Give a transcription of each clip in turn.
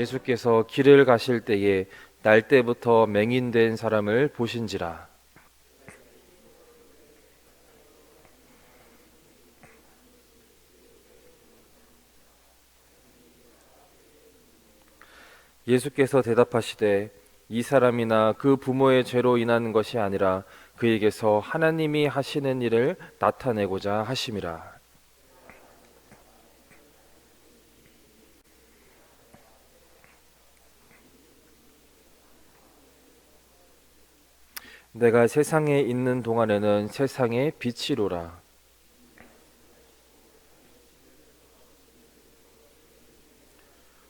예수께서 길을 가실 때에 날 때부터 맹인된 사람을 보신지라. 예수께서 대답하시되 이 사람이나 그 부모의 죄로 인하는 것이 아니라 그에게서 하나님이 하시는 일을 나타내고자 하심이라. 내가 세상에 있는 동안에는 세상의 빛이로라.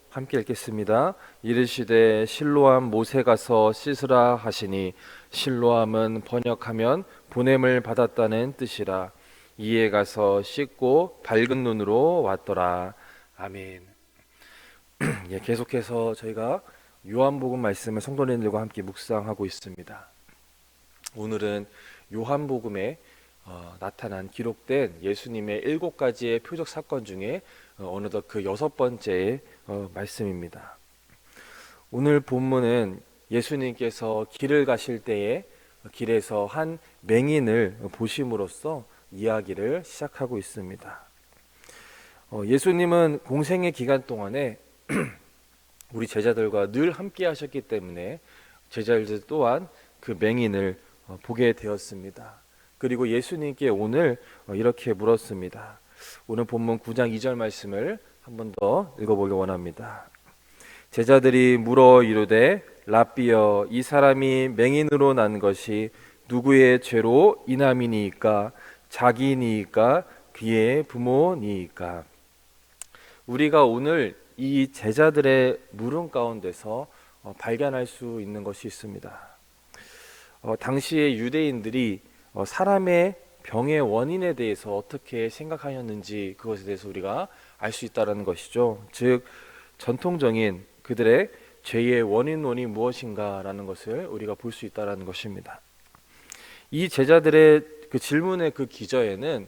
함께 읽겠습니다. 이르시되 실로암 못에 가서 씻으라 하시니 실로암은 번역하면 보냄을 받았다는 뜻이라. 이에 가서 씻고 밝은 눈으로 왔더라. 아멘. 예, 계속해서 저희가 요한복음 말씀을 성도님들과 함께 묵상하고 있습니다. 오늘은 요한복음에 나타난 기록된 예수님의 7가지의 표적 사건 중에 어느덧 그 6번째 말씀입니다. 오늘 본문은 예수님께서 길을 가실 때에 길에서 한 맹인을 보심으로써 이야기를 시작하고 있습니다. 예수님은 공생의 기간 동안에 우리 제자들과 늘 함께 하셨기 때문에 제자들 또한 그 맹인을 보게 되었습니다. 그리고 예수님께 오늘 이렇게 물었습니다. 오늘 본문 9장 2절 말씀을 한 번 더 읽어보기 원합니다. 제자들이 물어 이르되 랍비여 이 사람이 맹인으로 난 것이 누구의 죄로 인함이니이까 자기니이까 그의 부모니이까. 우리가 오늘 이 제자들의 물음 가운데서 발견할 수 있는 것이 있습니다. 당시의 유대인들이 사람의 병의 원인에 대해서 어떻게 생각하였는지 그것에 대해서 우리가 알 수 있다는 것이죠. 즉 전통적인 그들의 죄의 원인론이 무엇인가라는 것을 우리가 볼 수 있다는 것입니다. 이 제자들의 그 질문의 그 기저에는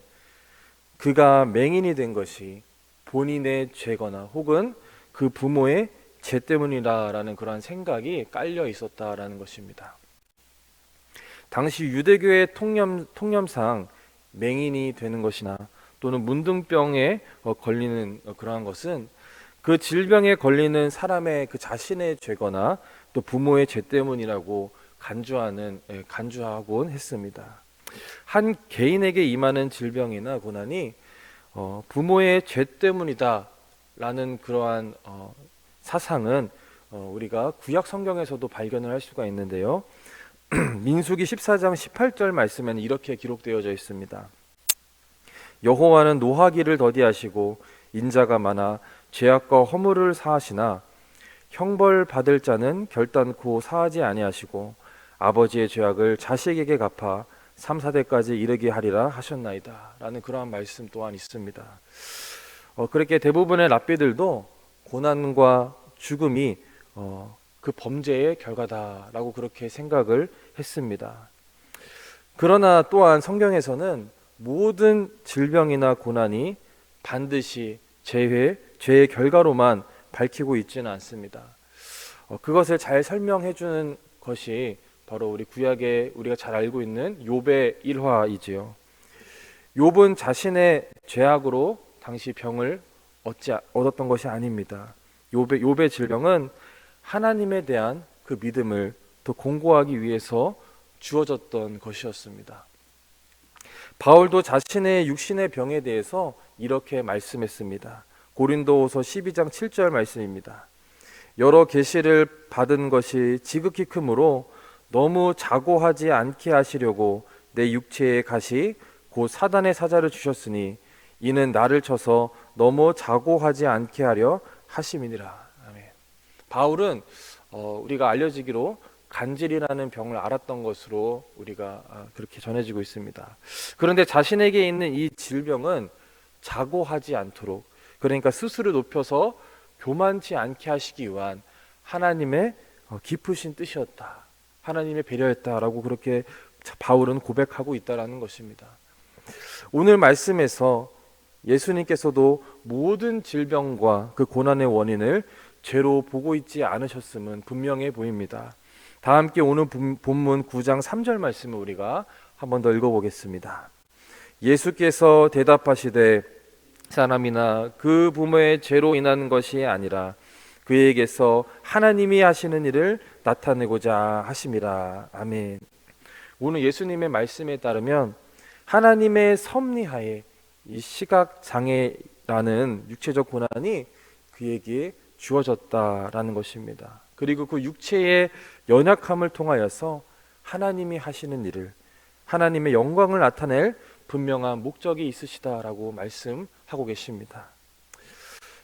그가 맹인이 된 것이 본인의 죄거나 혹은 그 부모의 죄 때문이라는 그러한 생각이 깔려 있었다라는 것입니다. 당시 유대교의 통념상 맹인이 되는 것이나 또는 문둥병에 걸리는 그러한 것은 그 질병에 걸리는 사람의 그 자신의 죄거나 또 부모의 죄 때문이라고 간주하곤 했습니다. 한 개인에게 임하는 질병이나 고난이 부모의 죄 때문이다라는 그러한 사상은 우리가 구약 성경에서도 발견을 할 수가 있는데요. 민수기 14장 18절 말씀에는 이렇게 기록되어져 있습니다. 여호와는 노하기를 더디하시고 인자가 많아 죄악과 허물을 사하시나 형벌 받을 자는 결단코 사하지 아니하시고 아버지의 죄악을 자식에게 갚아 3, 4대까지 이르게 하리라 하셨나이다 라는 그러한 말씀 또한 있습니다. 그렇게 대부분의 랍비들도 고난과 죽음이 그 범죄의 결과다라고 그렇게 생각을 했습니다. 그러나 또한 성경에서는 모든 질병이나 고난이 반드시 죄의 결과로만 밝히고 있지는 않습니다. 그것을 잘 설명해 주는 것이 바로 우리 구약에 우리가 잘 알고 있는 욥의 일화이지요. 욥은 자신의 죄악으로 당시 병을 얻었던 것이 아닙니다. 욥의 질병은 하나님에 대한 그 믿음을 더 공고하기 위해서 주어졌던 것이었습니다. 바울도 자신의 육신의 병에 대해서 이렇게 말씀했습니다. 고린도후서 12장 7절 말씀입니다. 여러 계시를 받은 것이 지극히 크므로 너무 자고하지 않게 하시려고 내 육체의 가시 곧 사단의 사자를 주셨으니 이는 나를 쳐서 너무 자고하지 않게 하려 하심이니라. 아멘. 바울은 우리가 알려지기로 간질이라는 병을 앓았던 것으로 우리가 그렇게 전해지고 있습니다. 그런데 자신에게 있는 이 질병은 자고하지 않도록, 그러니까 스스로 높여서 교만치 않게 하시기 위한 하나님의 깊으신 뜻이었다, 하나님의 배려였다라고 그렇게 바울은 고백하고 있다라는 것입니다. 오늘 말씀에서 예수님께서도 모든 질병과 그 고난의 원인을 죄로 보고 있지 않으셨음은 분명해 보입니다. 다 함께 오늘 본문 9장 3절 말씀을 우리가 한 번 더 읽어보겠습니다. 예수께서 대답하시되 사람이나 그 부모의 죄로 인한 것이 아니라 그에게서 하나님이 하시는 일을 나타내고자 하심이라. 아멘. 오늘 예수님의 말씀에 따르면 하나님의 섭리하에 이 시각장애라는 육체적 고난이 그에게 주어졌다라는 것입니다. 그리고 그 육체의 연약함을 통하여서 하나님이 하시는 일을, 하나님의 영광을 나타낼 분명한 목적이 있으시다라고 말씀하고 계십니다.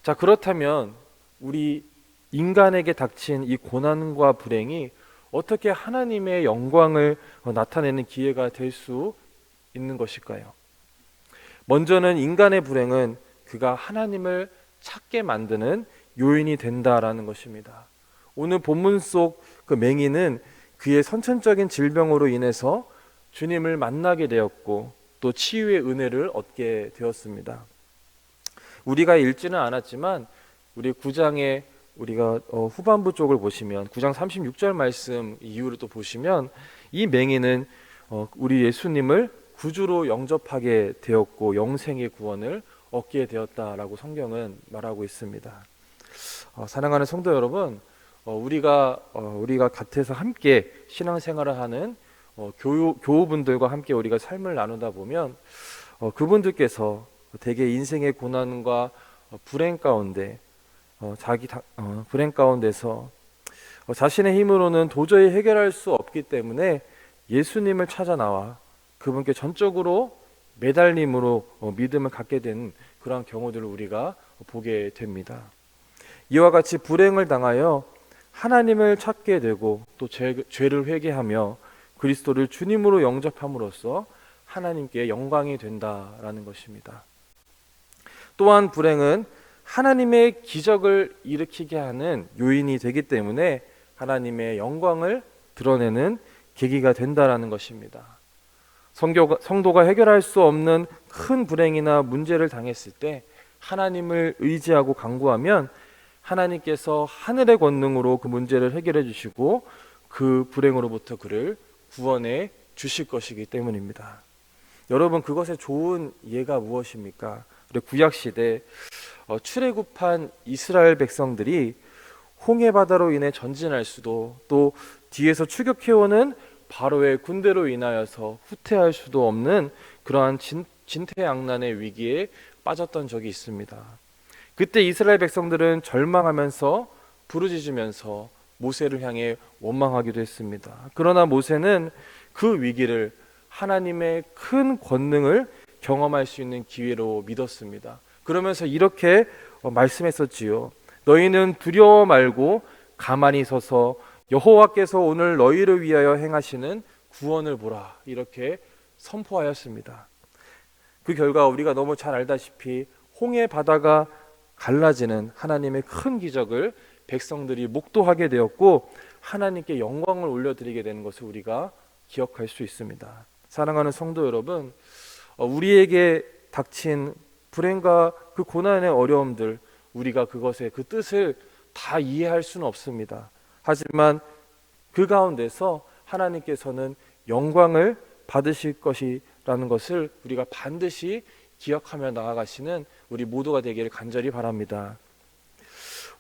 자, 그렇다면 우리 인간에게 닥친 이 고난과 불행이 어떻게 하나님의 영광을 나타내는 기회가 될 수 있는 것일까요? 먼저는 인간의 불행은 그가 하나님을 찾게 만드는 요인이 된다라는 것입니다. 오늘 본문 속 그 맹인은 그의 선천적인 질병으로 인해서 주님을 만나게 되었고 또 치유의 은혜를 얻게 되었습니다. 우리가 읽지는 않았지만 우리 9장의 우리가 후반부 쪽을 보시면 9장 36절 말씀 이후를 또 보시면 이 맹인은 우리 예수님을 구주로 영접하게 되었고 영생의 구원을 얻게 되었다라고 성경은 말하고 있습니다. 사랑하는 성도 여러분, 우리가 곁에서 함께 신앙생활을 하는 교우분들과 함께 우리가 삶을 나누다 보면 그분들께서 대개 인생의 고난과 불행 가운데 불행 가운데서 자신의 힘으로는 도저히 해결할 수 없기 때문에 예수님을 찾아 나와 그분께 전적으로 매달림으로 믿음을 갖게 된 그러한 경우들을 우리가 보게 됩니다. 이와 같이 불행을 당하여 하나님을 찾게 되고 또 죄를 회개하며 그리스도를 주님으로 영접함으로써 하나님께 영광이 된다라는 것입니다. 또한 불행은 하나님의 기적을 일으키게 하는 요인이 되기 때문에 하나님의 영광을 드러내는 계기가 된다라는 것입니다. 성도가 해결할 수 없는 큰 불행이나 문제를 당했을 때 하나님을 의지하고 간구하면 하나님께서 하늘의 권능으로 그 문제를 해결해 주시고 그 불행으로부터 그를 구원해 주실 것이기 때문입니다. 여러분, 그것의 좋은 예가 무엇입니까? 구약시대 출애굽한 이스라엘 백성들이 홍해바다로 인해 전진할 수도 또 뒤에서 추격해오는 바로의 군대로 인하여서 후퇴할 수도 없는 그러한 진퇴양난의 위기에 빠졌던 적이 있습니다. 그때 이스라엘 백성들은 절망하면서 부르짖으면서 모세를 향해 원망하기도 했습니다. 그러나 모세는 그 위기를 하나님의 큰 권능을 경험할 수 있는 기회로 믿었습니다. 그러면서 이렇게 말씀했었지요. 너희는 두려워 말고 가만히 서서 여호와께서 오늘 너희를 위하여 행하시는 구원을 보라, 이렇게 선포하였습니다. 그 결과 우리가 너무 잘 알다시피 홍해 바다가 갈라지는 하나님의 큰 기적을 백성들이 목도하게 되었고 하나님께 영광을 올려드리게 되는 것을 우리가 기억할 수 있습니다. 사랑하는 성도 여러분, 우리에게 닥친 불행과 그 고난의 어려움들, 우리가 그것의 그 뜻을 다 이해할 수는 없습니다. 하지만 그 가운데서 하나님께서는 영광을 받으실 것이라는 것을 우리가 반드시 기억하며 나아가시는 우리 모두가 되기를 간절히 바랍니다.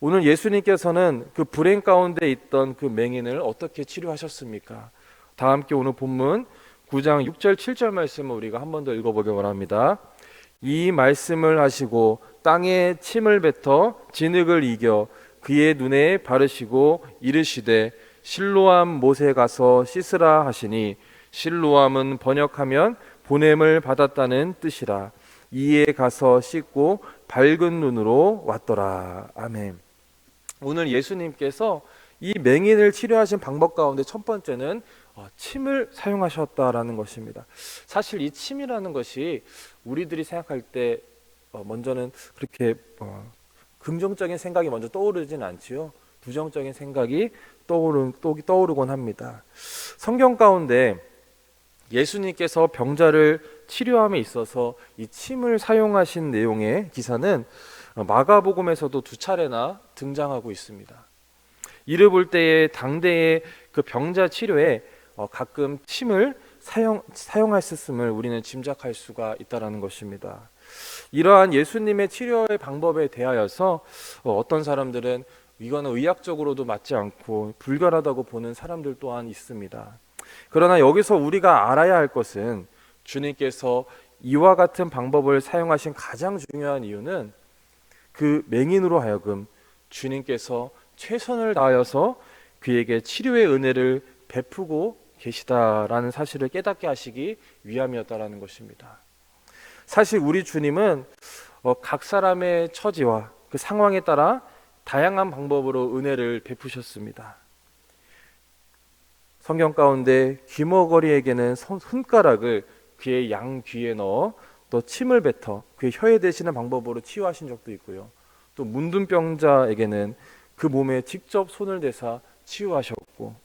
오늘 예수님께서는 그 불행 가운데 있던 그 맹인을 어떻게 치료하셨습니까? 다 함께 오늘 본문 9장 6절 7절 말씀을 우리가 한 번 더 읽어보기 원합니다. 이 말씀을 하시고 땅에 침을 뱉어 진흙을 이겨 그의 눈에 바르시고 이르시되 실로암 못에 가서 씻으라 하시니 실로암은 번역하면 보냄을 받았다는 뜻이라. 이에 가서 씻고 밝은 눈으로 왔더라. 아멘. 오늘 예수님께서 이 맹인을 치료하신 방법 가운데 첫 번째는 침을 사용하셨다라는 것입니다. 사실 이 침이라는 것이 우리들이 생각할 때 먼저는 그렇게 긍정적인 생각이 먼저 떠오르진 않지요. 부정적인 생각이 떠오르곤 합니다. 성경 가운데 예수님께서 병자를 치료함에 있어서 이 침을 사용하신 내용의 기사는 마가복음에서도 두 차례나 등장하고 있습니다. 이를 볼 때에 당대의 그 병자 치료에 가끔 침을 사용했었음을 우리는 짐작할 수가 있다라는 것입니다. 이러한 예수님의 치료의 방법에 대하여서 어떤 사람들은 이거는 의학적으로도 맞지 않고 불결하다고 보는 사람들 또한 있습니다. 그러나 여기서 우리가 알아야 할 것은 주님께서 이와 같은 방법을 사용하신 가장 중요한 이유는 그 맹인으로 하여금 주님께서 최선을 다하여서 그에게 치료의 은혜를 베푸고 계시다라는 사실을 깨닫게 하시기 위함이었다라는 것입니다. 사실 우리 주님은 각 사람의 처지와 그 상황에 따라 다양한 방법으로 은혜를 베푸셨습니다. 성경 가운데 귀머거리에게는 손가락을 그의 양귀에 넣어 또 침을 뱉어 그의 혀에 대시는 방법으로 치유하신 적도 있고요. 또 문둥병자에게는 그 몸에 직접 손을 대사 치유하셨고,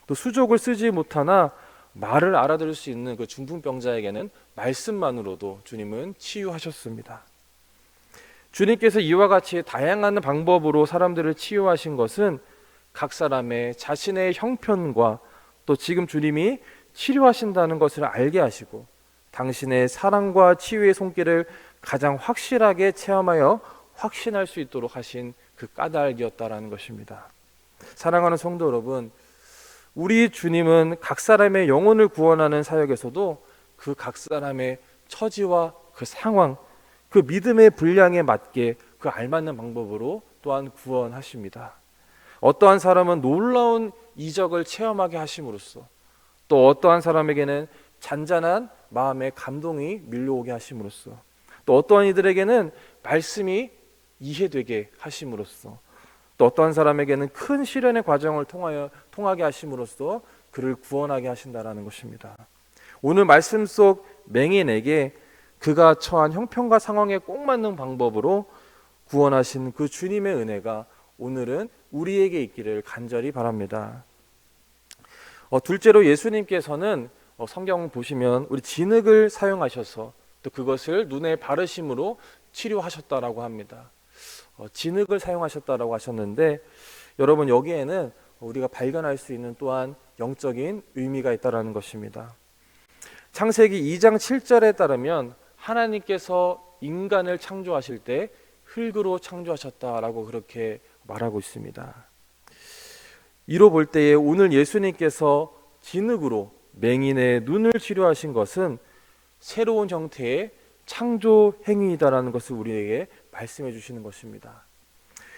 또 수족을 쓰지 못하나 말을 알아들을 수 있는 그 중풍병자에게는 말씀만으로도 주님은 치유하셨습니다. 주님께서 이와 같이 다양한 방법으로 사람들을 치유하신 것은 각 사람의 자신의 형편과 또 지금 주님이 치료하신다는 것을 알게 하시고 당신의 사랑과 치유의 손길을 가장 확실하게 체험하여 확신할 수 있도록 하신 그 까닭이었다라는 것입니다. 사랑하는 성도 여러분, 우리 주님은 각 사람의 영혼을 구원하는 사역에서도 그 각 사람의 처지와 그 상황, 그 믿음의 분량에 맞게 그 알맞는 방법으로 또한 구원하십니다. 어떠한 사람은 놀라운 이적을 체험하게 하심으로써 또 어떠한 사람에게는 잔잔한 마음의 감동이 밀려오게 하심으로써 또 어떠한 이들에게는 말씀이 이해되게 하심으로써 또 어떠한 사람에게는 큰 시련의 과정을 통하게 하심으로써 그를 구원하게 하신다라는 것입니다. 오늘 말씀 속 맹인에게 그가 처한 형편과 상황에 꼭 맞는 방법으로 구원하신 그 주님의 은혜가 오늘은 우리에게 있기를 간절히 바랍니다. 둘째로 예수님께서는 성경 보시면 우리 진흙을 사용하셔서 또 그것을 눈에 바르심으로 치료하셨다라고 합니다. 진흙을 사용하셨다라고 하셨는데 여러분, 여기에는 우리가 발견할 수 있는 또한 영적인 의미가 있다라는 것입니다. 창세기 2장 7절에 따르면 하나님께서 인간을 창조하실 때 흙으로 창조하셨다라고 그렇게 말하고 있습니다. 이로 볼 때에 오늘 예수님께서 진흙으로 맹인의 눈을 치료하신 것은 새로운 형태의 창조 행위이다라는 것을 우리에게 말씀해 주시는 것입니다.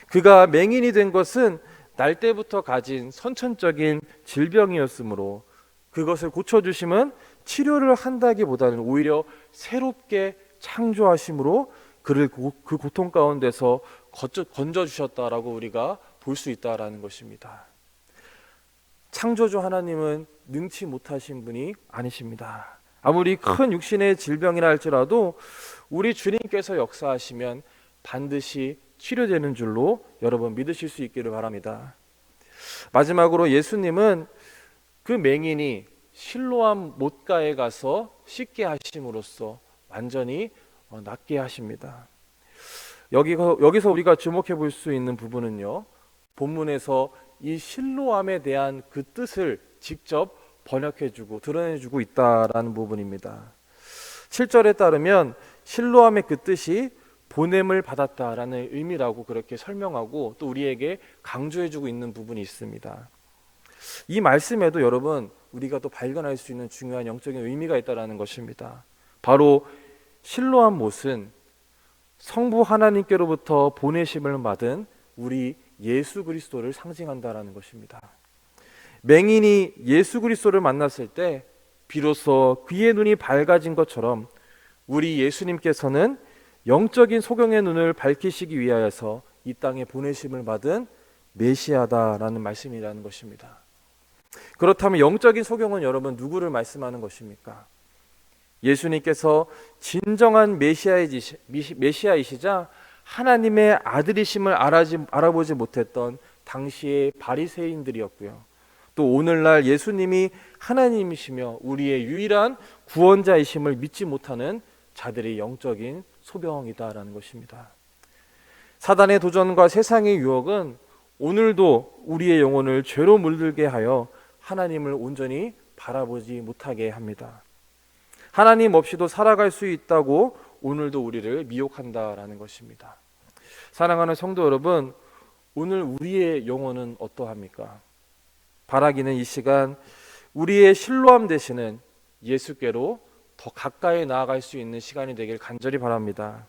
그가 맹인이 된 것은 날 때부터 가진 선천적인 질병이었으므로 그것을 고쳐주심은 치료를 한다기보다는 오히려 새롭게 창조하심으로 그를 그 고통 가운데서 건져주셨다라고 우리가 볼 수 있다라는 것입니다. 창조주 하나님은 능치 못하신 분이 아니십니다. 아무리 큰 육신의 질병이라 할지라도 우리 주님께서 역사하시면 반드시 치료되는 줄로 여러분 믿으실 수 있기를 바랍니다. 마지막으로 예수님은 그 맹인이 실로암 못가에 가서 씻게 하심으로써 완전히 낫게 하십니다. 여기서 우리가 주목해 볼 수 있는 부분은요, 본문에서 이 실로암에 대한 그 뜻을 직접 번역해주고 드러내주고 있다라는 부분입니다. 7절에 따르면 실로암의 그 뜻이 보냄을 받았다라는 의미라고 그렇게 설명하고 또 우리에게 강조해주고 있는 부분이 있습니다. 이 말씀에도 여러분 우리가 또 발견할 수 있는 중요한 영적인 의미가 있다라는 것입니다. 바로 실로암 못은 성부 하나님께로부터 보내심을 받은 우리 예수 그리스도를 상징한다라는 것입니다. 맹인이 예수 그리스도를 만났을 때 비로소 그의 눈이 밝아진 것처럼 우리 예수님께서는 영적인 소경의 눈을 밝히시기 위하여서 이 땅에 보내심을 받은 메시아다라는 말씀이라는 것입니다. 그렇다면 영적인 소경은 여러분 누구를 말씀하는 것입니까? 예수님께서 진정한 메시아이시자 하나님의 아들이심을 알아보지 못했던 당시의 바리새인들이었고요. 또 오늘날 예수님이 하나님이시며 우리의 유일한 구원자이심을 믿지 못하는 자들의 영적인 소경이다라는 것입니다. 사단의 도전과 세상의 유혹은 오늘도 우리의 영혼을 죄로 물들게 하여 하나님을 온전히 바라보지 못하게 합니다. 하나님 없이도 살아갈 수 있다고 오늘도 우리를 미혹한다라는 것입니다. 사랑하는 성도 여러분, 오늘 우리의 영혼은 어떠합니까? 바라기는 이 시간 우리의 실로암 되시는 예수께로 더 가까이 나아갈 수 있는 시간이 되길 간절히 바랍니다.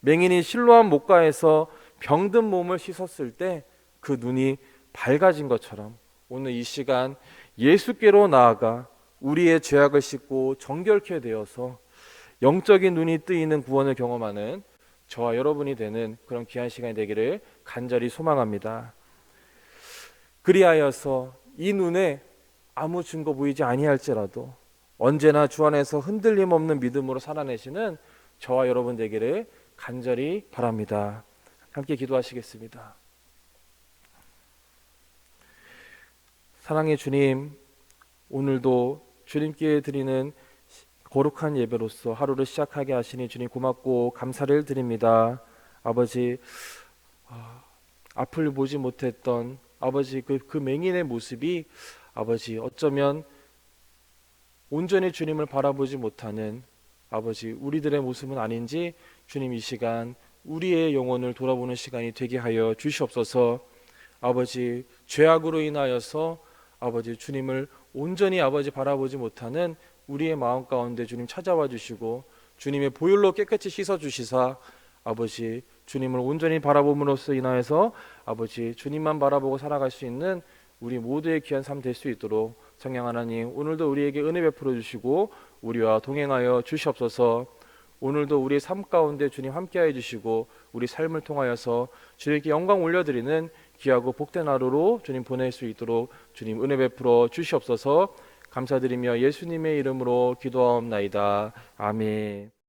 맹인이 실로암 목가에서 병든 몸을 씻었을 때 그 눈이 밝아진 것처럼 오늘 이 시간 예수께로 나아가 우리의 죄악을 씻고 정결케 되어서 영적인 눈이 뜨이는 구원을 경험하는 저와 여러분이 되는 그런 귀한 시간이 되기를 간절히 소망합니다. 그리하여서 이 눈에 아무 증거 보이지 아니할지라도 언제나 주 안에서 흔들림 없는 믿음으로 살아내시는 저와 여러분 되기를 간절히 바랍니다. 함께 기도하시겠습니다. 사랑의 주님, 오늘도 주님께 드리는 거룩한 예배로서 하루를 시작하게 하시니 주님 고맙고 감사를 드립니다. 아버지, 앞을 보지 못했던 아버지 그 맹인의 모습이 아버지 어쩌면 온전히 주님을 바라보지 못하는 아버지 우리들의 모습은 아닌지 주님 이 시간 우리의 영혼을 돌아보는 시간이 되게 하여 주시옵소서. 아버지 죄악으로 인하여서 아버지 주님을 온전히 아버지 바라보지 못하는 우리의 마음 가운데 주님 찾아와 주시고 주님의 보혈로 깨끗이 씻어 주시사 아버지 주님을 온전히 바라봄으로써 인하여서 아버지 주님만 바라보고 살아갈 수 있는 우리 모두의 귀한 삶 될 수 있도록 성령 하나님 오늘도 우리에게 은혜 베풀어 주시고 우리와 동행하여 주시옵소서. 오늘도 우리의 삶 가운데 주님 함께하여 주시고 우리 삶을 통하여서 주님께 영광 올려드리는 귀하고 복된 하루로 주님 보낼 수 있도록 주님 은혜 베풀어 주시옵소서. 감사드리며 예수님의 이름으로 기도하옵나이다. 아멘.